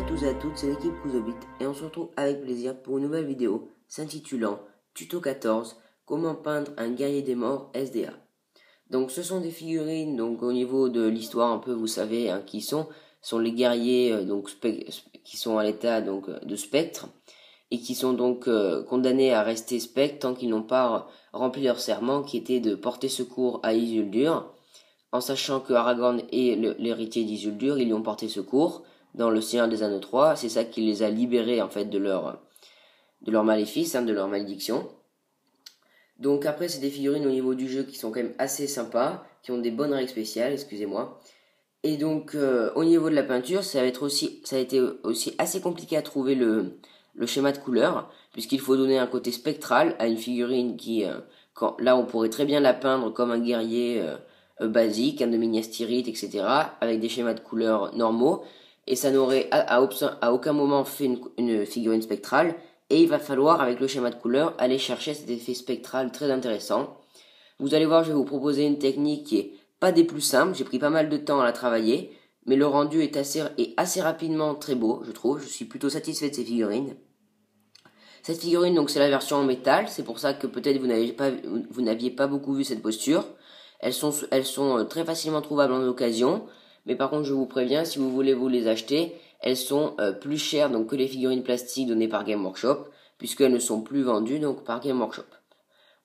tous et à toutes, c'est l'équipe Kuzobit et on se retrouve avec plaisir pour une nouvelle vidéo s'intitulant Tuto 14, comment peindre un guerrier des morts SDA. Donc ce sont des figurines, donc au niveau de l'histoire un peu vous savez qui sont les guerriers qui sont à l'état de spectre et qui sont condamnés à rester spectres tant qu'ils n'ont pas rempli leur serment qui était de porter secours à Isildur. En sachant que Aragorn est l'héritier d'Isildur, ils lui ont porté secours dans le Seigneur des Anneaux 3, c'est ça qui les a libérés en fait de leur maléfice, de leur malédiction. Donc après c'est des figurines au niveau du jeu qui sont quand même assez sympas, qui ont des bonnes règles spéciales, excusez-moi. Et donc au niveau de la peinture, ça a été aussi assez compliqué à trouver le schéma de couleur, puisqu'il faut donner un côté spectral à une figurine qui, là on pourrait très bien la peindre comme un guerrier basique, de Minas Tirith, etc., avec des schémas de couleurs normaux, et ça n'aurait à aucun moment fait une figurine spectrale, et il va falloir, avec le schéma de couleurs, aller chercher cet effet spectral très intéressant. Vous allez voir, je vais vous proposer une technique qui est pas des plus simples, j'ai pris pas mal de temps à la travailler, mais le rendu est assez rapidement très beau, je trouve, je suis plutôt satisfait de ces figurines. Cette figurine, donc c'est la version en métal, c'est pour ça que peut-être vous n'aviez pas beaucoup vu cette posture. Elles sont très facilement trouvables en occasion, mais par contre je vous préviens, si vous voulez vous les acheter, elles sont plus chères que les figurines plastiques données par Game Workshop, puisqu'elles ne sont plus vendues par Game Workshop.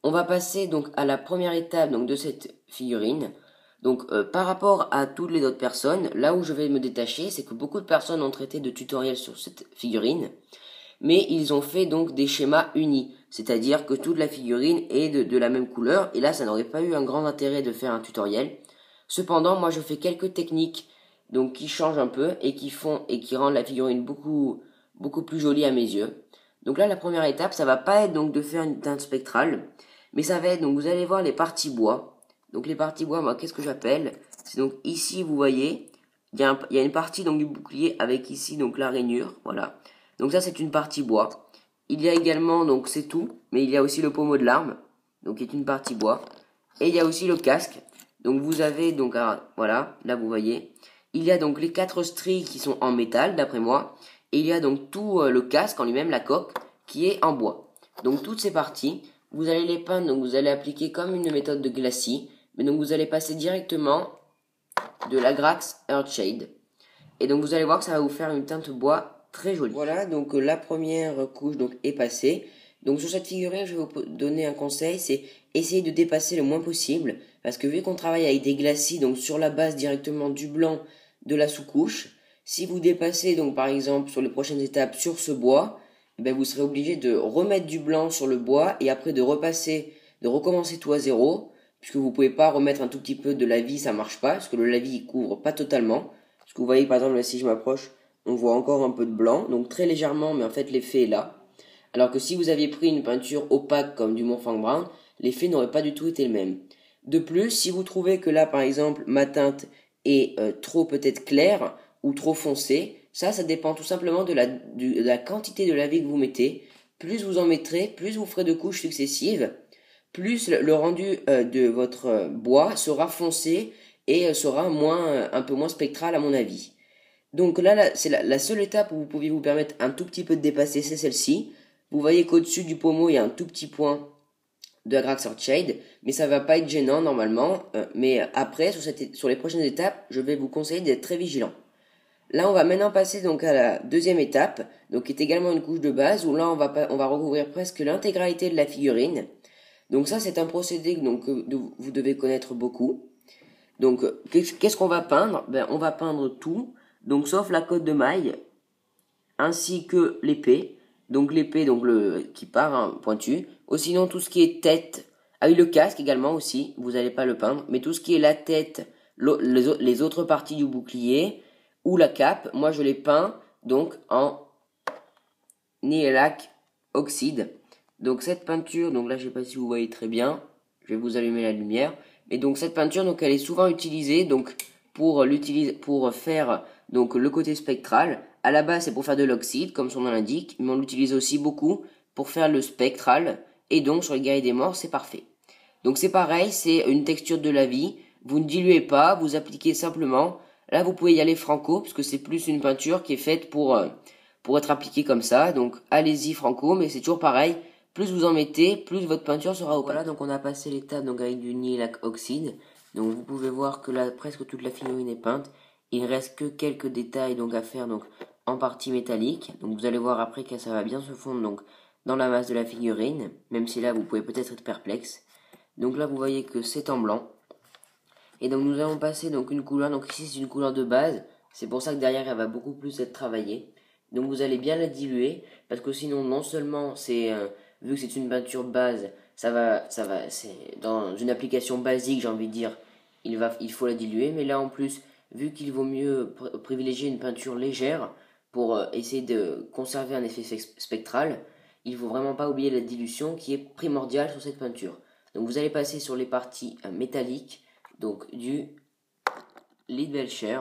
On va passer à la première étape de cette figurine. Par rapport à toutes les autres personnes, là où je vais me détacher, c'est que beaucoup de personnes ont traité de tutoriels sur cette figurine, mais ils ont fait des schémas unis, c'est-à-dire que toute la figurine est de la même couleur, et là ça n'aurait pas eu un grand intérêt de faire un tutoriel. Cependant, moi je fais quelques techniques qui changent un peu et qui rendent la figurine beaucoup plus jolie à mes yeux. Donc là la première étape, ça va pas être de faire une teinte spectrale, mais ça va être vous allez voir les parties bois. Donc les parties bois, moi qu'est-ce que j'appelle? C'est ici vous voyez, il y a une partie du bouclier avec ici la rainure, voilà. Donc ça c'est une partie bois. Il y a également, c'est tout, mais il y a aussi le pommeau de l'arme, qui est une partie bois. Et il y a aussi le casque. Donc vous avez, voilà, là vous voyez. Il y a les 4 stries qui sont en métal, d'après moi. Et il y a tout le casque en lui-même, la coque, qui est en bois. Donc toutes ces parties, vous allez les peindre, vous allez appliquer comme une méthode de glacis. Mais vous allez passer directement de la Grax Earthshade. Et vous allez voir que ça va vous faire une teinte bois très jolie. Voilà, la première couche est passée. Sur cette figurine, je vais vous donner un conseil, c'est essayer de dépasser le moins possible, parce que vu qu'on travaille avec des glacis, sur la base directement du blanc de la sous-couche, si vous dépassez par exemple sur les prochaines étapes sur ce bois, vous serez obligé de remettre du blanc sur le bois et après de recommencer tout à zéro, puisque vous pouvez pas remettre un tout petit peu de lavis, ça marche pas, parce que le lavis il couvre pas totalement. Parce que vous voyez par exemple là, si je m'approche, on voit encore un peu de blanc, très légèrement, mais en fait l'effet est là. Alors que si vous aviez pris une peinture opaque comme du Montfang Brown, l'effet n'aurait pas du tout été le même. De plus, si vous trouvez que là par exemple ma teinte est trop peut-être claire ou trop foncée, ça dépend tout simplement de la quantité de lavis que vous mettez. Plus vous en mettrez, plus vous ferez de couches successives, plus le rendu de votre bois sera foncé et sera un peu moins spectral à mon avis. Donc là c'est la seule étape où vous pouvez vous permettre un tout petit peu de dépasser, c'est celle-ci. Vous voyez qu'au-dessus du pommeau, il y a un tout petit point de la Grax Earthshade, mais ça va pas être gênant normalement. Mais après, sur les prochaines étapes, je vais vous conseiller d'être très vigilant. Là, on va maintenant passer à la deuxième étape, qui est également une couche de base, où là, on va recouvrir presque l'intégralité de la figurine. Donc ça, c'est un procédé que vous devez connaître beaucoup. Donc, qu'est-ce qu'on va peindre? On va peindre tout, sauf la cotte de maille, ainsi que l'épée. L'épée, qui part pointu. Ou sinon, tout ce qui est tête, avec le casque également aussi, vous n'allez pas le peindre. Mais tout ce qui est la tête, les autres parties du bouclier, ou la cape, moi je les peins, en Nihilakh Oxide. Cette peinture, là je sais pas si vous voyez très bien, je vais vous allumer la lumière. Et cette peinture, elle est souvent utilisée, pour faire, le côté spectral. À la base, c'est pour faire de l'oxyde, comme son nom l'indique, mais on l'utilise aussi beaucoup pour faire le spectral. Et sur les guerriers des morts, c'est parfait. C'est pareil, c'est une texture de la vie. Vous ne diluez pas, vous appliquez simplement Là, vous pouvez y aller franco, parce que c'est plus une peinture qui est faite pour être appliquée comme ça. Donc, allez-y franco, mais c'est toujours pareil. Plus vous en mettez, plus votre peinture sera opaque. Voilà, donc on a passé l'étape donc avec du Nihilakh Oxide. Donc, vous pouvez voir que là, presque toute la figurine est peinte. Il ne reste que quelques détails donc à faire donc en partie métallique. Donc, vous allez voir après que ça va bien se fondre donc dans la masse de la figurine, même si là, vous pouvez peut-être être perplexe. Donc là, vous voyez que c'est en blanc. Et donc nous allons passer donc une couleur, donc ici c'est une couleur de base, c'est pour ça que derrière elle va beaucoup plus être travaillée. Donc vous allez bien la diluer, parce que sinon non seulement c'est, vu que c'est une peinture base, c'est dans une application basique j'ai envie de dire, il faut la diluer, mais là en plus, vu qu'il vaut mieux privilégier une peinture légère pour essayer de conserver un effet spectral, il ne faut vraiment pas oublier la dilution qui est primordiale sur cette peinture. Donc vous allez passer sur les parties métalliques, donc du Leadbelcher,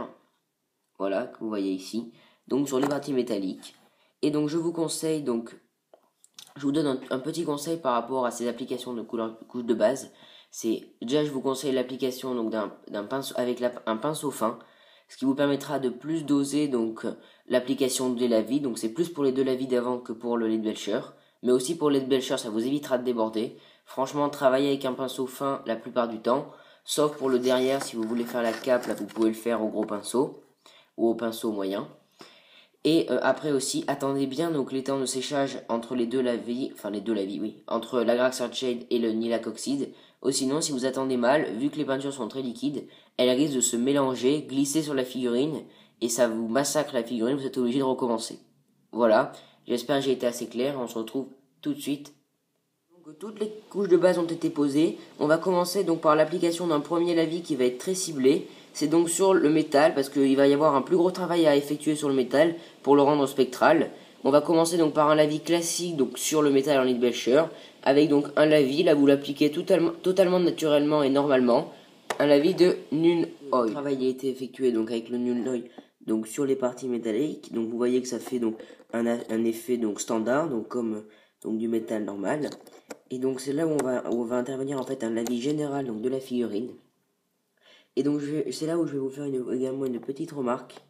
voilà, que vous voyez ici, donc sur les parties métalliques. Et donc je vous conseille, donc, je vous donne un petit conseil par rapport à ces applications de couche de base. C'est, déjà je vous conseille l'application donc d'un pinceau, avec un pinceau fin, ce qui vous permettra de plus doser donc l'application de la vie, donc c'est plus pour les deux lavis d'avant que pour le Leadbelcher, mais aussi pour le Leadbelcher ça vous évitera de déborder. Franchement, travaillez avec un pinceau fin la plupart du temps, sauf pour le derrière, si vous voulez faire la cape, là vous pouvez le faire au gros pinceau ou au pinceau moyen. Et après aussi, attendez bien donc les temps de séchage entre les deux lavis, oui, entre l'Agrax Earthshade et le Nihilakh Oxide. Ou sinon, si vous attendez mal, vu que les peintures sont très liquides, elles risquent de se mélanger, glisser sur la figurine, et ça vous massacre la figurine, vous êtes obligé de recommencer. Voilà, j'espère que j'ai été assez clair, on se retrouve tout de suite. Donc, toutes les couches de base ont été posées. On va commencer donc par l'application d'un premier lavis qui va être très ciblé. C'est donc sur le métal, parce qu'il va y avoir un plus gros travail à effectuer sur le métal pour le rendre spectral. On va commencer donc par un lavis classique donc sur le métal en Leadbelcher, avec donc un lavis, là vous l'appliquez totalement naturellement et normalement, un lavis de Nuln Oil. Le travail a été effectué donc avec le Nuln Oil donc sur les parties métalliques. Donc vous voyez que ça fait donc un effet donc standard, donc comme donc du métal normal. Et donc c'est là où on va intervenir en fait un lavis général donc de la figurine. Et donc c'est là où je vais vous faire également une petite remarque,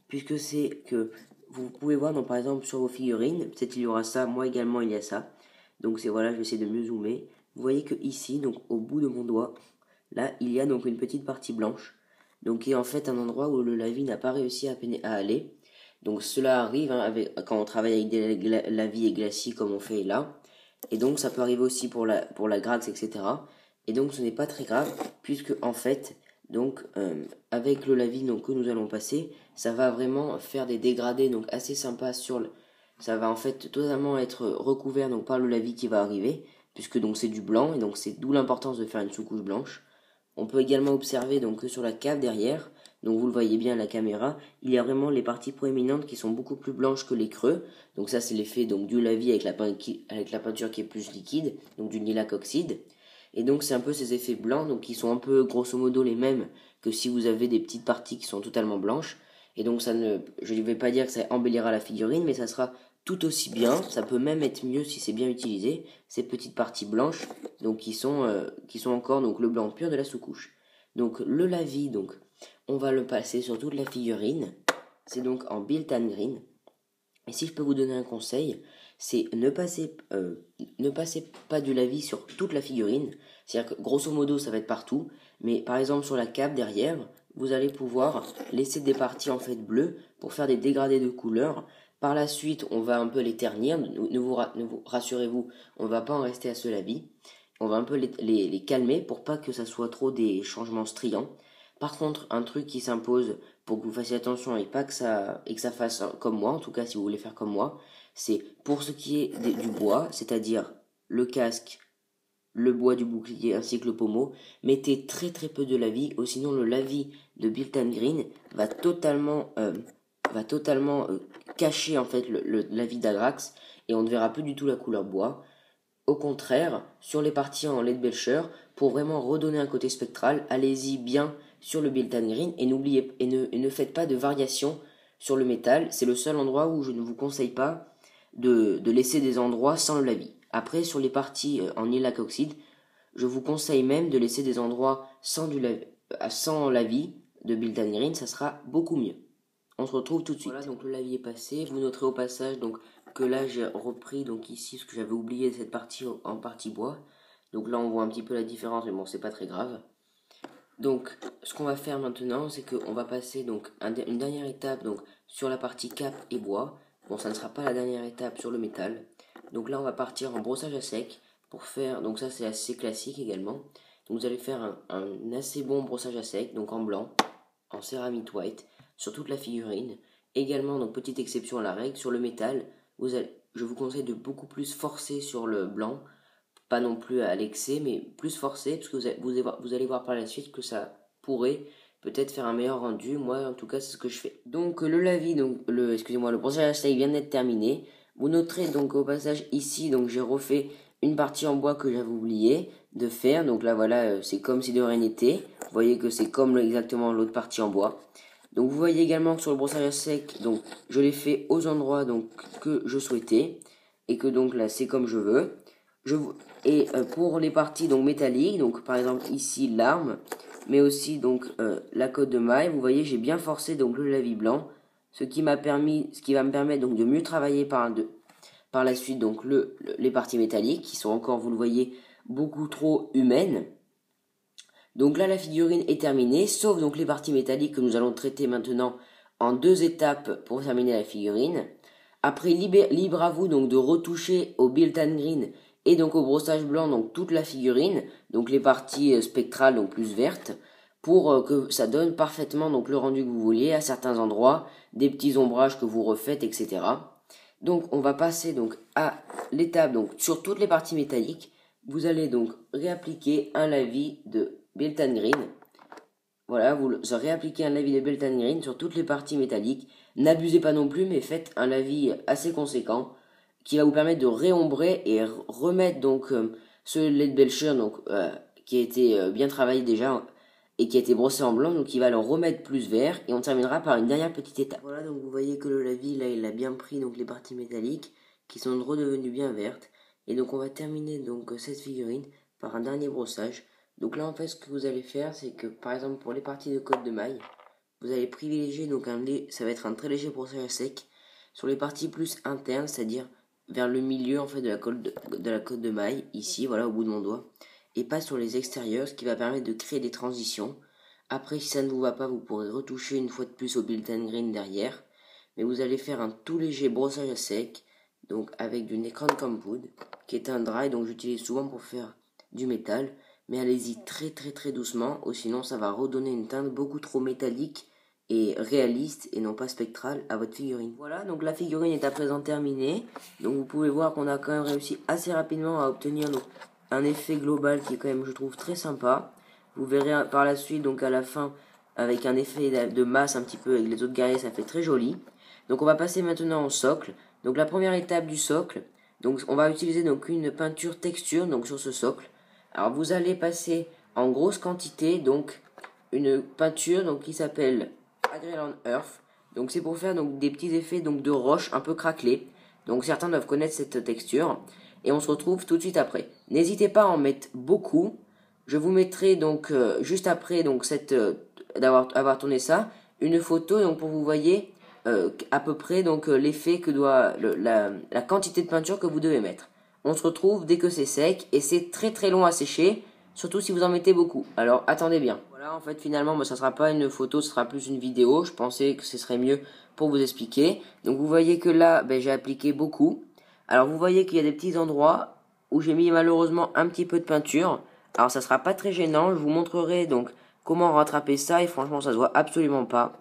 puisque c'est que vous pouvez voir donc par exemple sur vos figurines, peut-être il y aura ça, moi également il y a ça. Donc c'est voilà, je vais essayer de mieux zoomer. Vous voyez que ici, donc au bout de mon doigt, là il y a donc une petite partie blanche, donc qui est en fait un endroit où le lavis n'a pas réussi à aller. Donc cela arrive quand on travaille avec des lavis et glacis comme on fait là. Et donc ça peut arriver aussi pour la Grax, etc. Et donc ce n'est pas très grave, puisque en fait, donc avec le lavis donc, que nous allons passer, ça va vraiment faire des dégradés donc assez sympas ça va en fait totalement être recouvert donc par le lavis qui va arriver, puisque donc c'est du blanc, et donc c'est d'où l'importance de faire une sous-couche blanche. On peut également observer donc que sur la cave derrière, donc vous le voyez bien à la caméra, il y a vraiment les parties proéminentes qui sont beaucoup plus blanches que les creux. Donc ça c'est l'effet donc du lavis avec la peinture qui est plus liquide, donc du Nihilakh Oxide. Et donc c'est un peu ces effets blancs, donc qui sont un peu grosso modo les mêmes que si vous avez des petites parties qui sont totalement blanches. Et donc je ne vais pas dire que ça embellira la figurine, mais ça sera tout aussi bien, ça peut même être mieux si c'est bien utilisé, ces petites parties blanches, donc qui sont encore donc le blanc pur de la sous-couche. Donc le lavis, donc on va le passer sur toute la figurine, c'est donc en Biltan Green. Et si je peux vous donner un conseil, c'est ne passez pas du lavis sur toute la figurine, c'est-à-dire que grosso modo ça va être partout, mais par exemple sur la cape derrière, vous allez pouvoir laisser des parties en fait bleues pour faire des dégradés de couleurs. Par la suite, on va un peu les ternir, rassurez-vous, on ne va pas en rester à ce lavis. On va un peu les calmer pour pas que ça soit trop des changements striants. Par contre, un truc qui s'impose pour que vous fassiez attention et que ça fasse comme moi, en tout cas si vous voulez faire comme moi, c'est pour ce qui est du bois, c'est-à-dire le casque, le bois du bouclier ainsi que le pommeau, mettez très très peu de lavis, ou sinon le lavis de Biltan Green va totalement cacher en fait lavis d'Agrax et on ne verra plus du tout la couleur bois. Au contraire, sur les parties en Leadbelcher, pour vraiment redonner un côté spectral, allez-y bien sur le Biltan Green et ne faites pas de variation sur le métal. C'est le seul endroit où je ne vous conseille pas de laisser des endroits sans le lavis. Après, sur les parties en Nihilakh Oxide, je vous conseille même de laisser des endroits sans lavis, de Built and Green, ça sera beaucoup mieux. On se retrouve tout de suite. Voilà, donc le lavis est passé. Vous noterez au passage donc que là j'ai repris donc ici ce que j'avais oublié de cette partie en partie bois. Donc là on voit un petit peu la différence, mais bon c'est pas très grave. Donc ce qu'on va faire maintenant, c'est qu'on va passer donc une dernière étape donc sur la partie cap et bois. Bon, ça ne sera pas la dernière étape sur le métal. Donc là on va partir en brossage à sec pour faire, donc ça c'est assez classique également. Donc vous allez faire un assez bon brossage à sec, donc en blanc, en céramique white, sur toute la figurine. Également, donc petite exception à la règle, sur le métal, je vous conseille de beaucoup plus forcer sur le blanc, pas non plus à l'excès, mais plus forcer, parce que vous allez voir par la suite que ça pourrait peut-être faire un meilleur rendu. Moi, en tout cas, c'est ce que je fais. Donc le lavis, donc le brossage à sec vient d'être terminé. Vous noterez donc au passage ici, donc j'ai refait une partie en bois que j'avais oublié de faire. Donc là, voilà, c'est comme si de rien n'était. Vous voyez que c'est comme exactement l'autre partie en bois. Donc vous voyez également que sur le brossage à sec, donc je l'ai fait aux endroits donc que je souhaitais et que donc là c'est comme je veux. Pour les parties donc métalliques, donc par exemple ici l'arme, mais aussi donc la cotte de maille, vous voyez j'ai bien forcé donc le lavis blanc, ce qui va me permettre donc de mieux travailler par la suite donc les parties métalliques qui sont encore, vous le voyez, beaucoup trop humaines. Donc là la figurine est terminée, sauf donc les parties métalliques que nous allons traiter maintenant en 2 étapes pour terminer la figurine. Après libre à vous donc de retoucher au Built and Green et donc au brossage blanc donc toute la figurine, donc les parties spectrales donc plus vertes, pour que ça donne parfaitement donc le rendu que vous vouliez à certains endroits, des petits ombrages que vous refaites, etc. Donc on va passer donc à l'étape donc sur toutes les parties métalliques. Vous allez donc réappliquer un lavis de Built and Green. Voilà, vous réappliquez un lavis de Built and Green sur toutes les parties métalliques. N'abusez pas non plus, mais faites un lavis assez conséquent qui va vous permettre de réombrer et remettre donc ce lait de Belcher donc qui a été bien travaillé déjà et qui a été brossé en blanc, donc il va le remettre plus vert et on terminera par une dernière petite étape. Voilà, donc vous voyez que le lavis là il a bien pris donc les parties métalliques qui sont redevenues bien vertes et donc on va terminer donc cette figurine par un dernier brossage. Donc là en fait ce que vous allez faire c'est que par exemple pour les parties de cotte de maille, vous allez privilégier donc ça va être un très léger brossage à sec sur les parties plus internes, c'est-à-dire vers le milieu en fait de la cotte de maille, ici voilà au bout de mon doigt, et pas sur les extérieurs, ce qui va permettre de créer des transitions. Après si ça ne vous va pas, vous pourrez retoucher une fois de plus au Built and Green derrière, mais vous allez faire un tout léger brossage à sec, donc avec du Necron Compound, qui est un dry donc j'utilise souvent pour faire du métal, mais allez-y très très très doucement, ou sinon ça va redonner une teinte beaucoup trop métallique et réaliste et non pas spectrale à votre figurine. Voilà, donc la figurine est à présent terminée. Donc vous pouvez voir qu'on a quand même réussi assez rapidement à obtenir donc, un effet global qui est quand même je trouve très sympa. Vous verrez par la suite donc à la fin avec un effet de masse un petit peu avec les autres guerriers, ça fait très joli. Donc on va passer maintenant au socle. Donc la première étape du socle, donc on va utiliser donc une peinture texture donc sur ce socle. Alors vous allez passer en grosse quantité donc une peinture donc qui s'appelle Adrenaline Earth. Donc c'est pour faire donc des petits effets donc de roche un peu craquelés. Donc certains doivent connaître cette texture et on se retrouve tout de suite après. N'hésitez pas à en mettre beaucoup. Je vous mettrai donc juste après donc avoir tourné ça une photo donc pour que vous voyez à peu près donc l'effet que doit la quantité de peinture que vous devez mettre. On se retrouve dès que c'est sec et c'est très très long à sécher, surtout si vous en mettez beaucoup. Alors attendez bien. Voilà, en fait finalement ça sera pas une photo, ce sera plus une vidéo. Je pensais que ce serait mieux pour vous expliquer. Donc vous voyez que là j'ai appliqué beaucoup. Alors vous voyez qu'il y a des petits endroits où j'ai mis malheureusement un petit peu de peinture. Alors ça sera pas très gênant, je vous montrerai donc comment rattraper ça et franchement ça se voit absolument pas.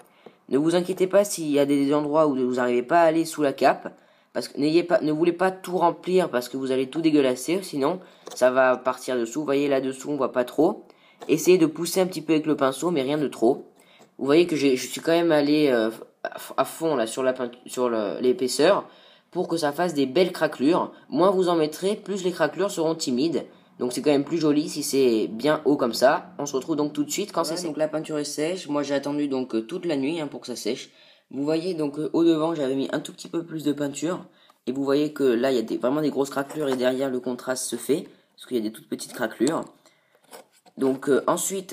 Ne vous inquiétez pas s'il y a des endroits où vous n'arrivez pas à aller sous la cape, parce que ne voulez pas tout remplir parce que vous allez tout dégueulasser, sinon ça va partir dessous. Vous voyez là dessous on voit pas trop. Essayez de pousser un petit peu avec le pinceau, mais rien de trop. Vous voyez que je suis quand même allé à fond là sur l'épaisseur pour que ça fasse des belles craquelures. Moins vous en mettrez, plus les craquelures seront timides. Donc c'est quand même plus joli si c'est bien haut comme ça. On se retrouve donc tout de suite quand c'est sec. Donc la peinture est sèche. Moi j'ai attendu donc toute la nuit pour que ça sèche. Vous voyez donc au devant j'avais mis un tout petit peu plus de peinture. Et vous voyez que là il y a vraiment des grosses craquelures et derrière le contraste se fait. Parce qu'il y a des toutes petites craquelures. Donc ensuite,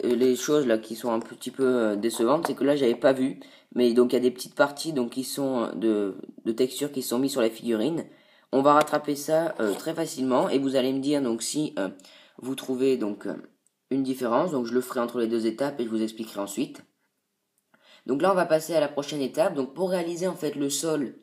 les choses là qui sont un petit peu décevantes, c'est que là j'avais pas vu, mais donc il y a des petites parties donc qui sont de textures qui sont mises sur la figurine. On va rattraper ça très facilement et vous allez me dire donc si vous trouvez donc une différence. Donc je le ferai entre les deux étapes et je vous expliquerai ensuite. Donc là on va passer à la prochaine étape. Donc pour réaliser en fait le sol,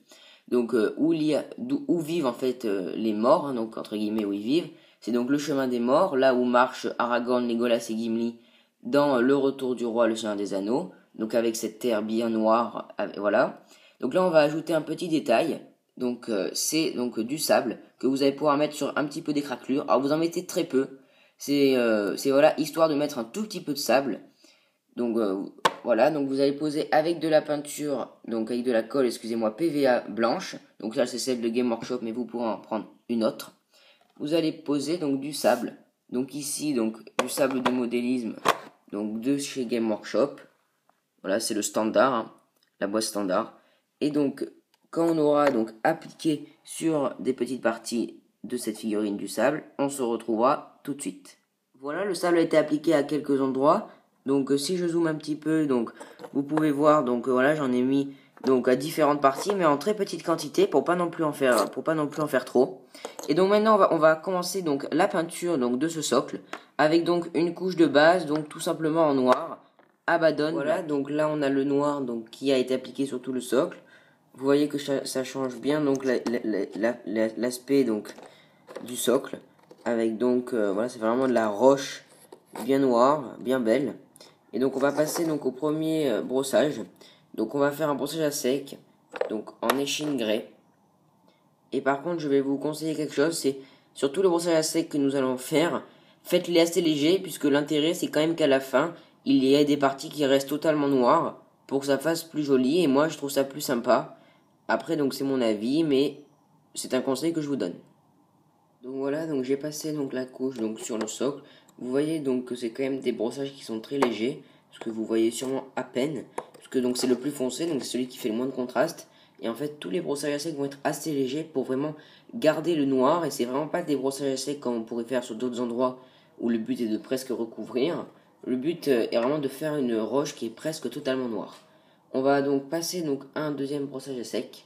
donc où vivent en fait les morts, hein, donc entre guillemets où ils vivent. C'est donc le chemin des morts, là où marchent Aragorn, Legolas et Gimli dans Le Retour du Roi, le Seigneur des Anneaux. Donc avec cette terre bien noire, voilà. Donc là on va ajouter un petit détail. Donc c'est donc du sable que vous allez pouvoir mettre sur un petit peu des craquelures. Alors vous en mettez très peu. C'est voilà, histoire de mettre un tout petit peu de sable. Donc voilà, donc vous allez poser avec de la peinture, donc avec de la colle, excusez-moi, PVA blanche. Donc là c'est celle de Game Workshop, mais vous pourrez en prendre une autre. Vous allez poser donc du sable. Donc ici donc du sable de modélisme, donc de chez Game Workshop. Voilà, c'est le standard, hein, la boîte standard. Et donc quand on aura donc appliqué sur des petites parties de cette figurine du sable, on se retrouvera tout de suite. Voilà, le sable a été appliqué à quelques endroits. Donc si je zoome un petit peu, donc vous pouvez voir, donc voilà, j'en ai mis donc à différentes parties, mais en très petite quantité pour pas non plus en faire trop. Et donc maintenant on va commencer donc la peinture donc de ce socle avec donc une couche de base, donc tout simplement en noir, Abaddon. Voilà, donc là on a le noir donc qui a été appliqué sur tout le socle. Vous voyez que ça change bien donc l'aspect donc du socle avec donc voilà, c'est vraiment de la roche bien noire, bien belle. Et donc on va passer donc au premier brossage. Donc on va faire un brossage à sec, donc en échine grès. Et par contre je vais vous conseiller quelque chose, c'est surtout le brossage à sec que nous allons faire, faites-les assez légers puisque l'intérêt c'est quand même qu'à la fin il y ait des parties qui restent totalement noires pour que ça fasse plus joli et moi je trouve ça plus sympa. Après donc c'est mon avis mais c'est un conseil que je vous donne. Donc voilà, donc j'ai passé donc la couche donc sur le socle. Vous voyez donc que c'est quand même des brossages qui sont très légers, parce que vous voyez sûrement à peine, parce que donc c'est le plus foncé, donc c'est celui qui fait le moins de contraste. Et en fait tous les brossages à sec vont être assez légers pour vraiment garder le noir, et c'est vraiment pas des brossages à sec comme on pourrait faire sur d'autres endroits où le but est de presque recouvrir. Le but est vraiment de faire une roche qui est presque totalement noire. On va donc passer donc un deuxième brossage à sec.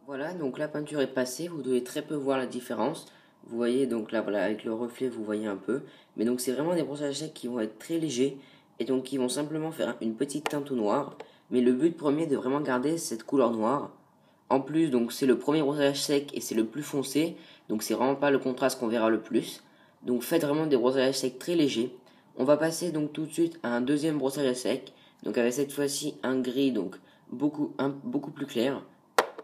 Voilà, donc la peinture est passée, vous devez très peu voir la différence. Vous voyez donc là, voilà, avec le reflet, vous voyez un peu. Mais donc c'est vraiment des brossages secs qui vont être très légers et donc qui vont simplement faire une petite teinte au noir. Mais le but premier est de vraiment garder cette couleur noire. En plus, donc c'est le premier brossage sec et c'est le plus foncé. Donc c'est vraiment pas le contraste qu'on verra le plus. Donc faites vraiment des brossages secs très légers. On va passer donc tout de suite à un deuxième brossage à sec. Donc avec cette fois-ci un gris donc beaucoup plus clair.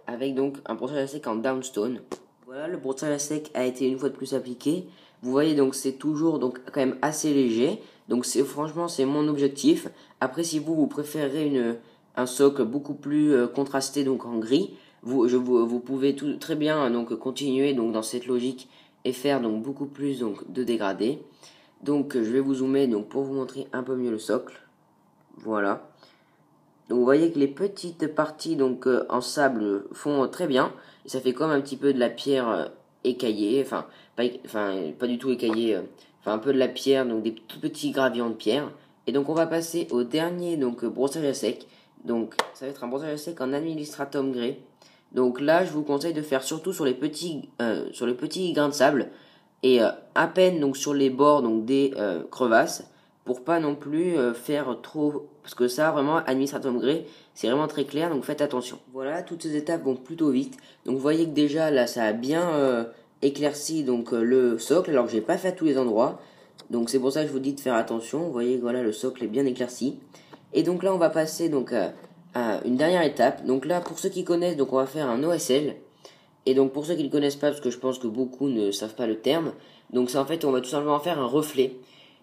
Avec donc un brossage à sec en downstone. Voilà, le brossage à sec a été une fois de plus appliqué. Vous voyez donc c'est toujours donc quand même assez léger. Donc franchement c'est mon objectif. Après si vous préférez un socle beaucoup plus contrasté donc en gris, vous pouvez très bien donc continuer donc dans cette logique et faire donc beaucoup plus donc de dégradé. Donc je vais vous zoomer donc pour vous montrer un peu mieux le socle. Voilà. Donc vous voyez que les petites parties donc en sable font très bien. Et ça fait comme un petit peu de la pierre écaillée, enfin pas du tout écaillée, enfin un peu de la pierre, donc des tout petits gravillons de pierre. Et donc on va passer au dernier donc brossage à sec. Donc ça va être un brossage à sec en administratum grès. Donc là je vous conseille de faire surtout sur les petits grains de sable et à peine donc sur les bords donc des crevasses pour pas non plus faire trop, parce que ça vraiment administratum grès c'est vraiment très clair, donc faites attention. Voilà, toutes ces étapes vont plutôt vite. Donc vous voyez que déjà là ça a bien éclairci donc le socle, alors que j'ai pas fait à tous les endroits. Donc c'est pour ça que je vous dis de faire attention. Vous voyez que voilà, le socle est bien éclairci. Et donc là on va passer donc à une dernière étape. Donc là pour ceux qui connaissent, donc on va faire un OSL. Et donc pour ceux qui ne connaissent pas, parce que je pense que beaucoup ne savent pas le terme, donc c'est en fait on va tout simplement faire un reflet.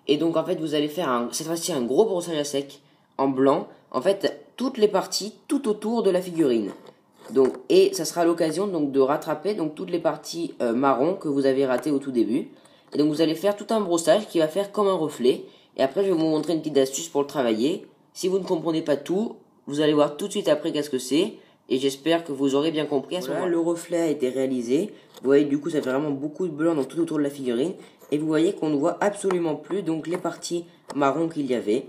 Et donc en fait vous allez faire cette fois-ci un gros brossage à sec en blanc, en fait toutes les parties tout autour de la figurine. Donc et ça sera l'occasion donc de rattraper donc toutes les parties marron que vous avez ratées au tout début. Et donc vous allez faire tout un brossage qui va faire comme un reflet. Et après je vais vous montrer une petite astuce pour le travailler. Si vous ne comprenez pas tout, vous allez voir tout de suite après qu'est-ce que c'est. Et j'espère que vous aurez bien compris à ce moment-là. Le reflet a été réalisé. Vous voyez, du coup, ça fait vraiment beaucoup de blanc donc tout autour de la figurine. et vous voyez qu'on ne voit absolument plus donc les parties marron qu'il y avait.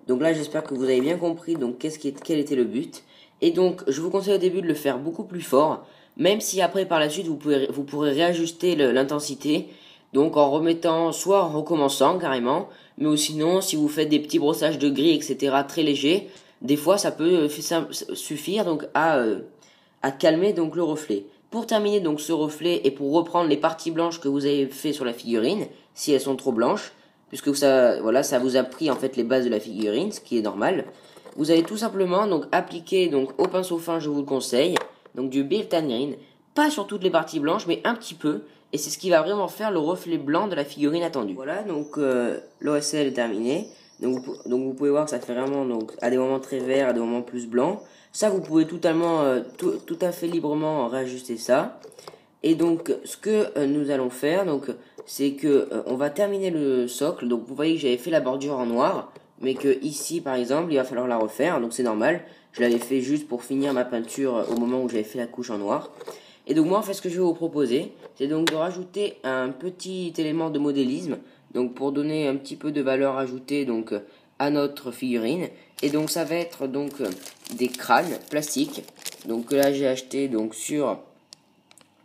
Donc là j'espère que vous avez bien compris donc quel était le but. Et donc je vous conseille au début de le faire beaucoup plus fort, même si après par la suite vous pourrez réajuster l'intensité, donc en remettant, soit en recommençant carrément, mais ou sinon si vous faites des petits brossages de gris etc très légers, des fois ça peut suffire donc à calmer donc le reflet. Pour terminer donc ce reflet et pour reprendre les parties blanches que vous avez fait sur la figurine, si elles sont trop blanches, puisque ça vous a pris en fait les bases de la figurine, ce qui est normal. Vous allez tout simplement donc appliquer donc au pinceau fin, je vous le conseille, donc du Built and Green, pas sur toutes les parties blanches, mais un petit peu, et c'est ce qui va vraiment faire le reflet blanc de la figurine attendue. Voilà, donc l'OSL est terminé. Donc vous pouvez voir que ça fait vraiment donc à des moments très verts, à des moments plus blancs. Ça vous pouvez tout à fait librement réajuster ça. Et donc ce que nous allons faire donc c'est que on va terminer le socle. Donc vous voyez que j'avais fait la bordure en noir, mais que ici par exemple il va falloir la refaire. Donc c'est normal. Je l'avais fait juste pour finir ma peinture au moment où j'avais fait la couche en noir. Et donc moi en fait ce que je vais vous proposer, c'est donc de rajouter un petit élément de modélisme, donc pour donner un petit peu de valeur ajoutée donc à notre figurine. Et donc ça va être donc des crânes plastiques. Donc là j'ai acheté donc sur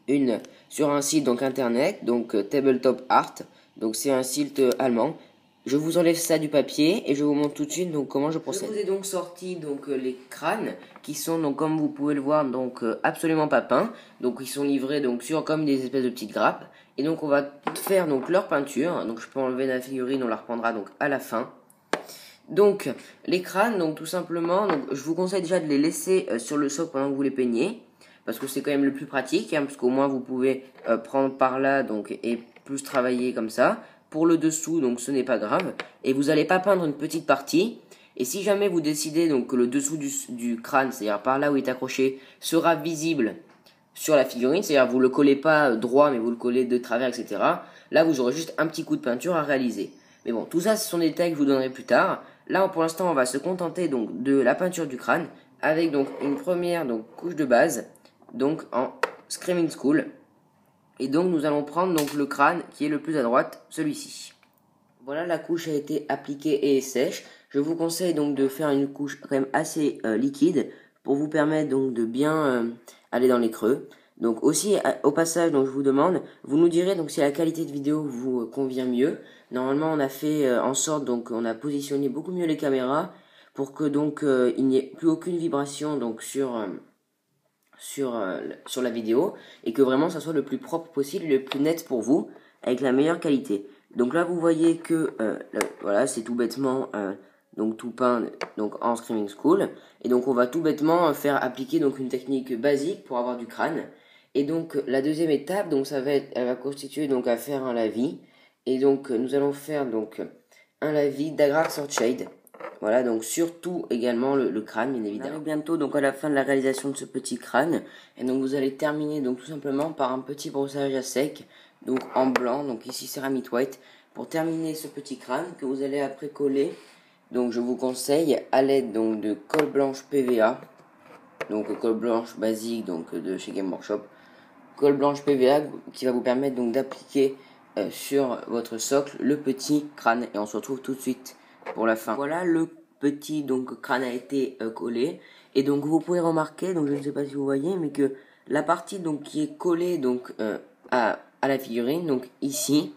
un site donc internet, donc Tabletop Art. Donc c'est un site allemand. Je vous enlève ça du papier et je vous montre tout de suite donc comment je procède. Je vous ai donc sorti donc les crânes qui sont donc comme vous pouvez le voir donc absolument pas peints. Donc ils sont livrés donc sur comme des espèces de petites grappes et donc on va faire donc leur peinture. Donc je peux enlever la figurine, on la reprendra donc à la fin. Donc les crânes donc tout simplement donc je vous conseille déjà de les laisser sur le socle pendant que vous les peignez parce que c'est quand même le plus pratique hein, parce qu'au moins vous pouvez prendre par là donc et plus travailler comme ça. Pour le dessous, donc ce n'est pas grave. Et vous n'allez pas peindre une petite partie. Et si jamais vous décidez donc que le dessous du crâne, c'est-à-dire par là où il est accroché, sera visible sur la figurine, c'est-à-dire vous le collez pas droit, mais vous le collez de travers, etc. Là, vous aurez juste un petit coup de peinture à réaliser. Mais bon, tout ça, ce sont des détails que je vous donnerai plus tard. Là, pour l'instant, on va se contenter donc de la peinture du crâne, avec donc une première donc couche de base, donc en Screaming School. Et donc nous allons prendre donc le crâne qui est le plus à droite, celui-ci. Voilà, la couche a été appliquée et est sèche. Je vous conseille donc de faire une couche quand même assez liquide pour vous permettre donc de bien aller dans les creux. Donc aussi au passage donc je vous demande, vous nous direz donc si la qualité de vidéo vous convient mieux. Normalement on a fait en sorte donc on a positionné beaucoup mieux les caméras pour que donc il n'y ait plus aucune vibration donc sur la vidéo et que vraiment ça soit le plus propre possible et le plus net pour vous avec la meilleure qualité. Donc là vous voyez que voilà c'est tout bêtement donc tout peint donc en Screaming School et donc on va tout bêtement faire appliquer donc une technique basique pour avoir du crâne. Et donc la deuxième étape donc elle va constituer donc à faire un lavis et donc nous allons faire donc un lavis d'Agrax Shade. Voilà, donc surtout également le crâne, bien évidemment. On arrive bientôt donc à la fin de la réalisation de ce petit crâne. Et donc vous allez terminer donc tout simplement par un petit brossage à sec, donc en blanc, donc ici Ceramite White, pour terminer ce petit crâne que vous allez après coller. Donc je vous conseille à l'aide donc de colle blanche PVA, donc colle blanche basique donc de chez Game Workshop, colle blanche PVA qui va vous permettre donc d'appliquer sur votre socle le petit crâne. Et on se retrouve tout de suite pour la fin. Voilà, le petit donc crâne a été collé et donc vous pouvez remarquer, donc je ne sais pas si vous voyez, mais que la partie donc qui est collée donc à la figurine, donc ici,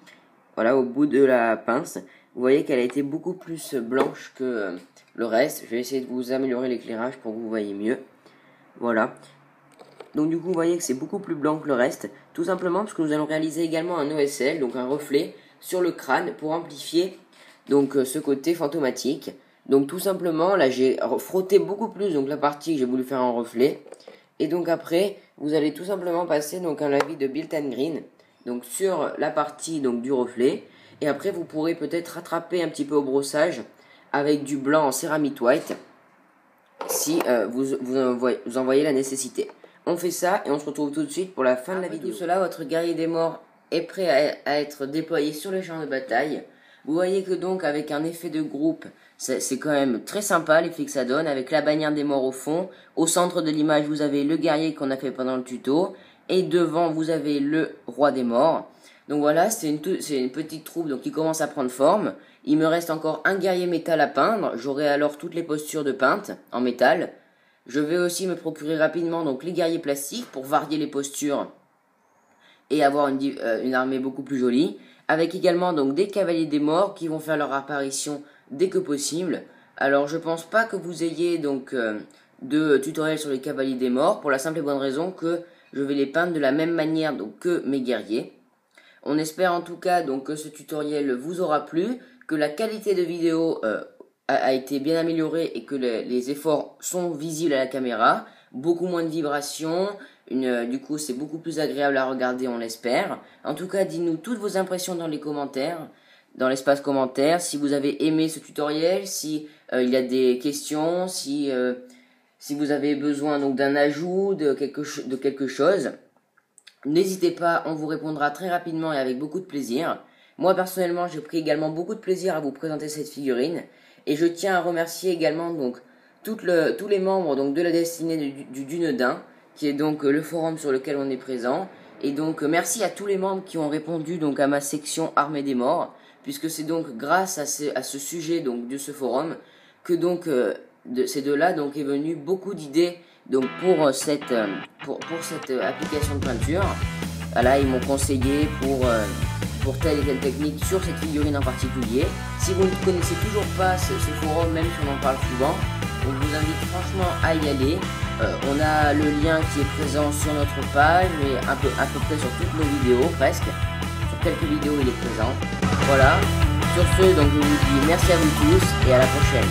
voilà au bout de la pince, vous voyez qu'elle a été beaucoup plus blanche que le reste. Je vais essayer de vous améliorer l'éclairage pour que vous voyez mieux. Voilà. Donc du coup vous voyez que c'est beaucoup plus blanc que le reste, tout simplement parce que nous allons réaliser également un OSL, donc un reflet sur le crâne pour amplifier donc ce côté fantomatique. Donc tout simplement là j'ai frotté beaucoup plus donc la partie que j'ai voulu faire en reflet. Et donc après vous allez tout simplement passer donc un lavis de Built and Green donc sur la partie donc du reflet. Et après vous pourrez peut-être rattraper un petit peu au brossage avec du blanc en Ceramite White si vous en voyez la nécessité. On fait ça et on se retrouve tout de suite pour la fin de la vidéo. Tout cela, votre guerrier des morts est prêt à être déployé sur les champs de bataille. Vous voyez que donc avec un effet de groupe, c'est quand même très sympa l'effet que ça donne, avec la bannière des morts au fond. Au centre de l'image, vous avez le guerrier qu'on a fait pendant le tuto. Et devant, vous avez le roi des morts. Donc voilà, c'est une petite troupe donc qui commence à prendre forme. Il me reste encore un guerrier métal à peindre. J'aurai alors toutes les postures de peintre en métal. Je vais aussi me procurer rapidement donc les guerriers plastiques pour varier les postures et avoir une armée beaucoup plus jolie. Avec également donc des cavaliers des morts qui vont faire leur apparition dès que possible. Alors je pense pas que vous ayez donc de tutoriel sur les cavaliers des morts pour la simple et bonne raison que je vais les peindre de la même manière donc que mes guerriers. On espère en tout cas donc que ce tutoriel vous aura plu, que la qualité de vidéo a été bien améliorée et que les efforts sont visibles à la caméra. Beaucoup moins de vibrations, du coup c'est beaucoup plus agréable à regarder, on l'espère. En tout cas, dites-nous toutes vos impressions dans les commentaires, dans l'espace commentaire, si vous avez aimé ce tutoriel, si il y a des questions, si vous avez besoin donc d'un ajout de quelque chose. N'hésitez pas, on vous répondra très rapidement et avec beaucoup de plaisir. Moi personnellement, j'ai pris également beaucoup de plaisir à vous présenter cette figurine et je tiens à remercier également donc tous les membres donc de la destinée du Dunedain, qui est donc le forum sur lequel on est présent. Et donc merci à tous les membres qui ont répondu donc à ma section Armée des Morts, puisque c'est donc grâce à ce sujet donc de ce forum que donc c'est de là donc est venu beaucoup d'idées donc pour cette application de peinture. Voilà, ils m'ont conseillé pour telle et telle technique sur cette figurine en particulier. Si vous ne connaissez toujours pas ce forum, même si on en parle souvent, on vous invite franchement à y aller. On a le lien qui est présent sur notre page, mais à peu près sur toutes nos vidéos, presque. Sur quelques vidéos, il est présent. Voilà. Sur ce, donc je vous dis merci à vous tous et à la prochaine.